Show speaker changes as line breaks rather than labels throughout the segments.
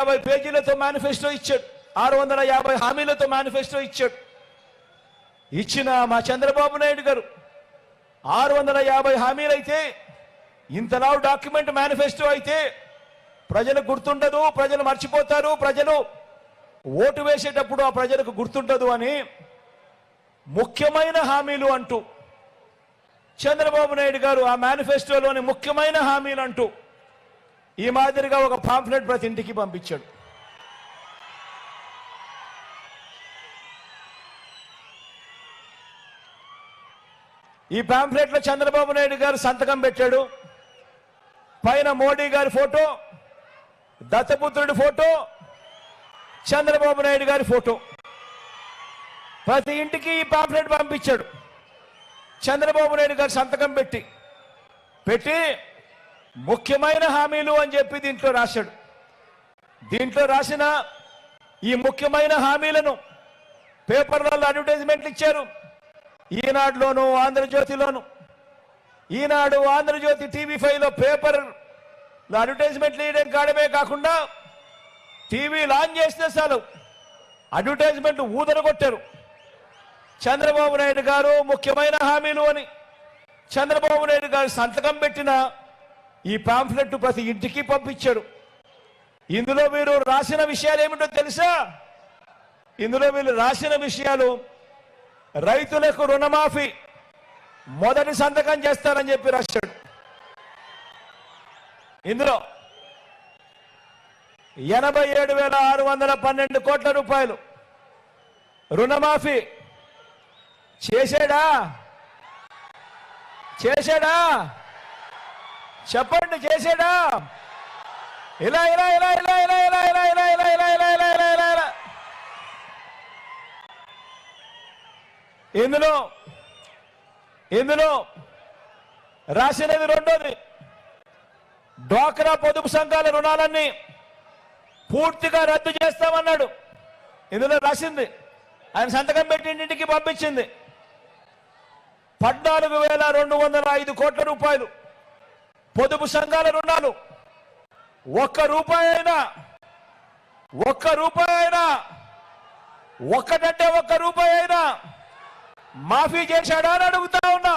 650 పేజీలతో manifesto ఇచ్చాడు, 650 హామీలతో manifesto ఇచ్చాడు. ఇచ్చిన మా చంద్రబాబు నాయుడు గారు 650 హామీలైతే, ఇంతలా డాక్యుమెంట్ మేనిఫెస్టో అయితే ప్రజలకు గుర్తుండదు, ప్రజలు మర్చిపోతారు, ప్రజలు ఓటు వేసేటప్పుడు ఆ ప్రజలకు గుర్తుండదు అని ముఖ్యమైన హామీలు అంటూ చంద్రబాబు నాయుడు గారు ఆ మేనిఫెస్టోలోని ముఖ్యమైన హామీలు అంటూ ఈ మాదిరిగా ఒక పాంఫ్లెట్ ప్రతి ఇంటికి పంపించాడు. ఈ పాంఫ్లెట్ లో చంద్రబాబు నాయుడు గారు సంతకం పెట్టాడు. పైన మోడీ గారి ఫోటో, దత్తపుత్రుడి ఫోటో, చంద్రబాబు నాయుడు గారి ఫోటో. ప్రతి ఇంటికి ఈ పాంఫ్లెట్ పంపించాడు. చంద్రబాబు నాయుడు గారు సంతకం పెట్టి ముఖ్యమైన హామీలు అని చెప్పి దీంట్లో రాశాడు. దీంట్లో రాసిన ఈ ముఖ్యమైన హామీలను పేపర్లలో అడ్వర్టైజ్మెంట్లు ఇచ్చారు. ఈనాడులోను, ఆంధ్రజ్యోతిలోను. ఈనాడు, ఆంధ్రజ్యోతి, టీవీ5లో పేపర్ అడ్వర్టైజ్మెంట్లు వేయడం కాడమే కాకుండా టీవీ లాంచ్ చేస్తే చాలు అడ్వర్టైజ్మెంట్ ఊదరగొట్టారు. చంద్రబాబు నాయుడు గారు ముఖ్యమైన హామీలు అని చంద్రబాబు నాయుడు గారు సంతకం పెట్టిన ఈ పాంఫ్లెట్ ప్రతి ఇంటికి పంపించారు. ఇందులో వీరు రాసిన విషయాలు ఏమిటో తెలుసా? ఇందులో వీళ్ళు రాసిన విషయాలు రైతులకు రుణమాఫీ మొదటి సంతకం చేస్తారని చెప్పి రాశాడు. ఇందులో 87,612 కోట్ల రూపాయలు రుణమాఫీ చేశాడా? చెప్పండి, చేశాడా? ఇలా ఇలా ఇలా ఇలా ఇలా ఇలా ఇలా ఇలా ఇలా ఇలా ఇలా ఇలా ఇలా ఇలా ఇలా ఇందులో రాసినది రెండోది, డ్వాక్రా పొదుపు సంఘాల రుణాలన్నీ పూర్తిగా రద్దు చేస్తామన్నాడు. ఇందులో రాసింది, ఆయన సంతకం పెట్టి ఇంటికి పంపించింది. 14,205 కోట్ల రూపాయలు పొదుపు సంఘాల రుణాలు. ఒక్క రూపాయి అయినా ఒక్కటంటే ఒక్క రూపాయి అయినా మాఫీ చేశాడా అని అడుగుతా ఉన్నా.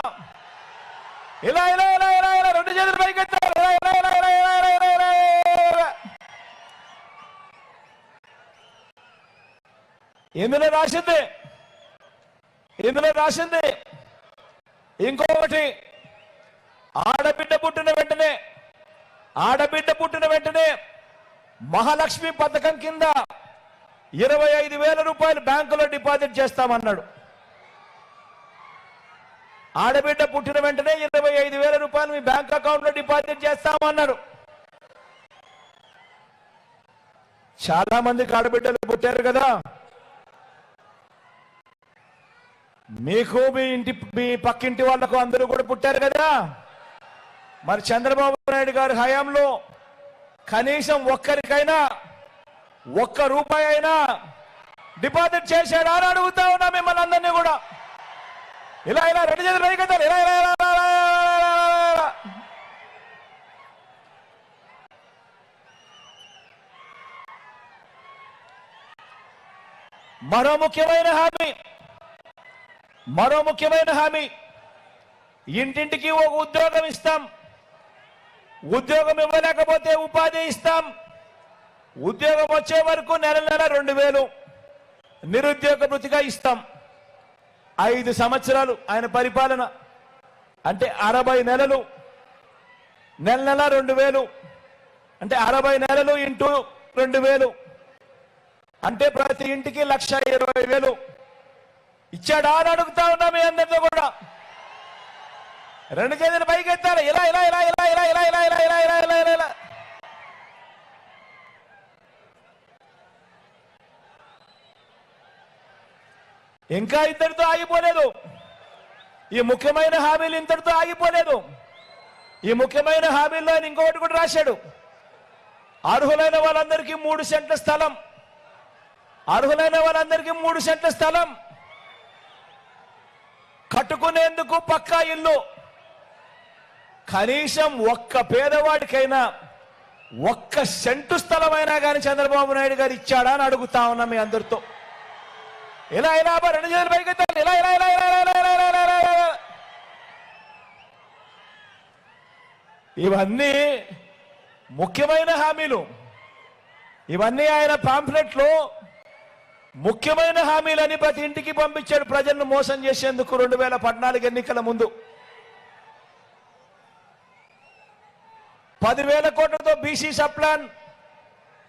ఇలా ఇలా ఇలా ఇలా ఇలా రెండు చేతులు పైకెత్తారు. ఇందులో రాసింది ఇంకొకటి, ఆడబిడ్డ పుట్టిన వెంటనే మహాలక్ష్మి పథకం కింద 25,000 రూపాయలు బ్యాంకులో డిపాజిట్ చేస్తామన్నాడు. ఆడబిడ్డ పుట్టిన వెంటనే 25,000 రూపాయలు మీ బ్యాంక్ అకౌంట్ లో డిపాజిట్ చేస్తామన్నాడు. చాలా మందికి ఆడబిడ్డలు పుట్టారు కదా. మీకు మీ పక్కింటి వాళ్లకు అందరూ కూడా పుట్టారు కదా. మరి చంద్రబాబు నాయుడు గారి హయాంలో కనీసం ఒక్కరికైనా ఒక్క రూపాయి అయినా డిపాజిట్ చేశాడా అని అడుగుతా ఉన్నా మిమ్మల్ని అందరినీ కూడా. ఇలా ఇలా రెండు చేతులు పైకెత్తాలి. ఇలా ఇలా ఇలా మరో ముఖ్యమైన హామీ, ఇంటింటికి ఒక ఉద్యోగం ఇస్తాం. ఉద్యోగం ఇవ్వలేకపోతే ఉపాధి ఇస్తాం. ఉద్యోగం వచ్చే వరకు నెల 2,000 నిరుద్యోగ భృతిగా ఇస్తాం. 5 సంవత్సరాలు ఆయన పరిపాలన అంటే 60 నెలలు, నెల 2,000 అంటే 60 నెలలు ఇంటూ 2,000 అంటే ప్రతి ఇంటికి 1,20,000 ఇచ్చాడా అని అడుగుతా ఉన్నా మీ అందరితో కూడా. రెండు చేతులు పైకెత్తాలి. ఇలా ఇలా ఇలా ఇలా ఇలా ఇలా ఇలా ఇలా ఇలా ఇలా ఇలా ఇలా ఇంకా ఇంతటితో ఆగిపోలేదు. ఈ ముఖ్యమైన హామీలు ఇంతటితో ఆగిపోలేదు. ఈ ముఖ్యమైన హామీల్లో ఆయన ఇంకొకటి కూడా రాశాడు. అర్హులైన వాళ్ళందరికీ 3 సెంట్ల స్థలం, అర్హులైన వాళ్ళందరికీ 3 సెంట్ల స్థలం, కట్టుకునేందుకు పక్కా ఇల్లు. కనీసం ఒక్క పేదవాడికైనా ఒక్క సెంటు స్థలమైనా కానీ చంద్రబాబు నాయుడు గారు ఇచ్చాడా అని అడుగుతా ఉన్నా మీ అందరితో. ఇలా ఇలా రెండు చేతులు పైకెత్తాలి, ఇలా ఇలా ఇలా ఇలా ఇలా ఇలా ఇలా ఇలా ఇలా. ఇవన్నీ ముఖ్యమైన హామీలు. ఇవన్నీ ఆయన పాంఫ్లెట్లో ముఖ్యమైన హామీలని ప్రతి ఇంటికి పంపించాడు ప్రజలను మోసం చేసేందుకు 2014 ఎన్నికల ముందు. 10,000 కోట్లతో బీసీ సప్లాన్,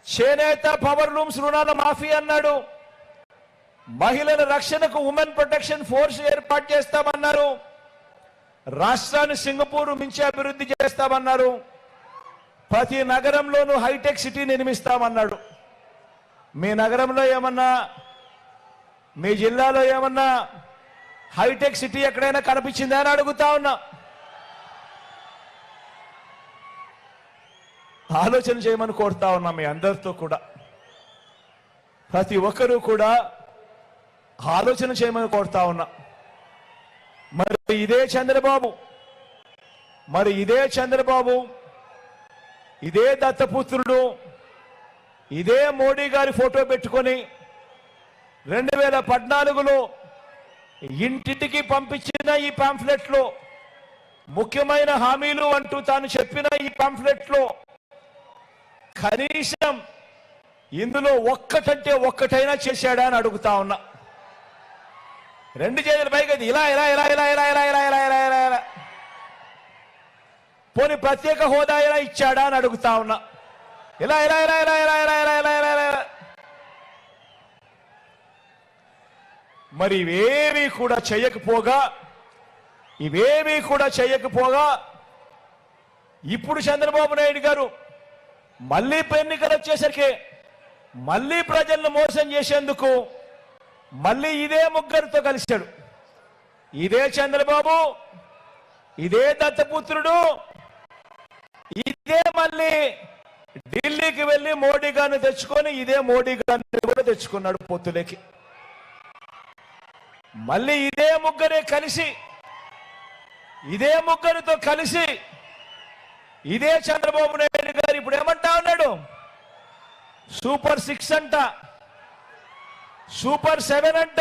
చేనేత, పవర్ లూమ్స్ రుణాల మాఫీ అన్నాడు. మహిళల రక్షణకు ఉమెన్ ప్రొటెక్షన్ ఫోర్స్ ఏర్పాటు చేస్తామన్నారు. రాష్ట్రాన్ని సింగపూర్ మించి అభివృద్ధి చేస్తామన్నారు. ప్రతి నగరంలోనూ హైటెక్ సిటీ నిర్మిస్తామన్నాడు. మీ నగరంలో ఏమన్నా, మీ జిల్లాలో ఏమన్నా హైటెక్ సిటీ ఎక్కడైనా కనిపించిందా అని అడుగుతా ఉన్నా. ఆలోచన చేయమని కోరుతా ఉన్నా మీ అందరితో కూడా. ప్రతి ఒక్కరూ కూడా ఆలోచన చేయమని కోరుతా ఉన్నా. మరి ఇదే చంద్రబాబు ఇదే దత్తపుత్రుడు ఇదే మోడీ గారి ఫోటో పెట్టుకొని 2014లో ఇంటింటికి పంపించిన ఈ పాంఫ్లెట్లో ముఖ్యమైన హామీలు అంటూ తాను చెప్పిన ఈ పాంఫ్లెట్లో కనీసం ఇందులో ఒక్కటైనా చేశాడా అని అడుగుతా ఉన్నా. రెండు చేతుల పైకి ఇలా ఇలా ఇలా ఇలా ఇలా ఇలా ఇలా ఇలా ఇలా ఇలా ఇలా. పోనీ ప్రత్యేక హోదా ఇలా ఇచ్చాడా అని అడుగుతా ఉన్నా. ఇలా ఇలా ఇలా ఇలా ఇలా ఇలా ఇలా ఇలా ఇలా ఇలా. మరి ఇవేమీ కూడా చేయకపోగా ఇప్పుడు చంద్రబాబు నాయుడు గారు మళ్ళీ ఎన్నికలు వచ్చేసరికి మళ్ళీ ప్రజలను మోసం చేసేందుకు మళ్ళీ ఇదే ముగ్గురితో కలిశాడు. ఇదే చంద్రబాబు, ఇదే దత్తపుత్రుడు, ఇదే మళ్ళీ ఢిల్లీకి వెళ్ళి మోడీ గారిని తెచ్చుకొని ఇదే మోడీ గారిని కూడా తెచ్చుకున్నాడు పొత్తులేకి. మళ్ళీ ఇదే ముగ్గురితో కలిసి ఇదే చంద్రబాబు నాయుడు గారు ఇప్పుడు ఏమంటా ఉన్నాడు? సూపర్ 6 అంట, సూపర్ 7 అంట,